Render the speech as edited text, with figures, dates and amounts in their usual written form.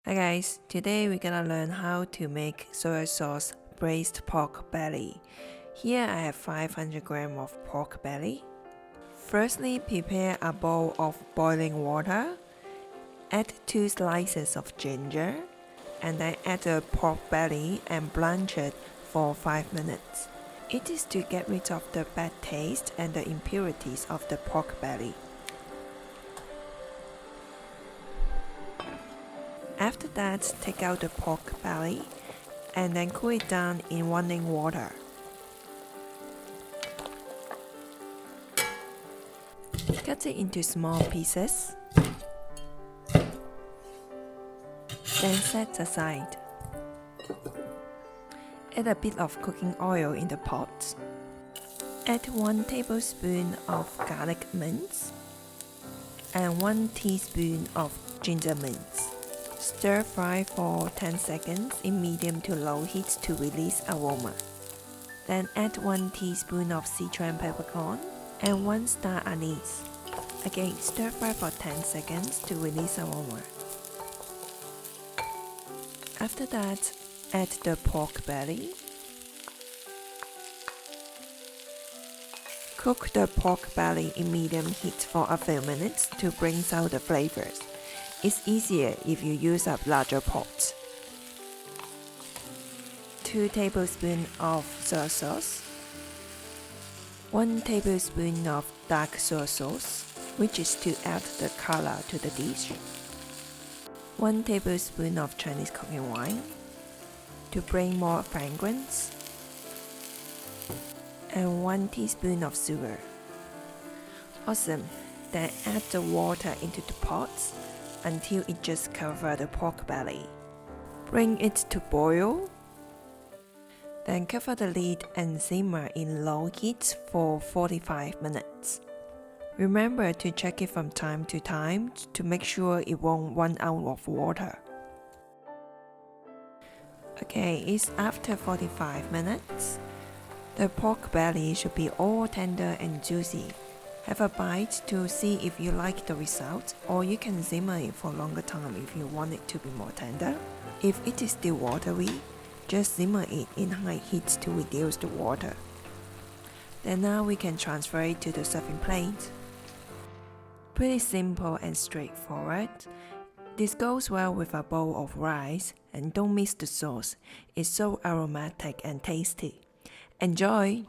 Hi guys, today we're gonna learn how to make soy sauce braised pork belly. Here I have 500 grams of pork belly. Firstly, prepare a bowl of boiling water. Add 2 slices of ginger and then add the pork belly and blanch it for 5 minutes. It is to get rid of the bad taste and the impurities of the pork belly. After that, take out the pork belly and then cool it down in running water. Cut it into small pieces. Then set aside. Add a bit of cooking oil in the pot. Add 1 tablespoon of garlic mince and 1 teaspoon of ginger mince. Stir fry for 10 seconds in medium to low heat to release aroma. Then add 1 teaspoon of Sichuan peppercorn and 1 star anise. Again, stir fry for 10 seconds to release aroma. After that, add the pork belly. Cook the pork belly in medium heat for a few minutes to bring out the flavors. It's easier if you use a larger pot. 2 tablespoons of soy sauce, 1 tablespoon of dark soy sauce, which is to add the color to the dish, 1 tablespoon of Chinese cooking wine to bring more fragrance, and 1 teaspoon of sugar. Awesome! Then add the water into the pot until it just covers the pork belly. Bring it to boil. Then cover the lid and simmer in low heat for 45 minutes. Remember to check it from time to time to make sure it won't run out of water. Okay, it's after 45 minutes. The pork belly should be all tender and juicy. Have a bite to see if you like the result, or you can simmer it for a longer time if you want it to be more tender. If it is still watery, just simmer it in high heat to reduce the water. Then now we can transfer it to the serving plate. Pretty simple and straightforward. This goes well with a bowl of rice, and don't miss the sauce. It's so aromatic and tasty. Enjoy!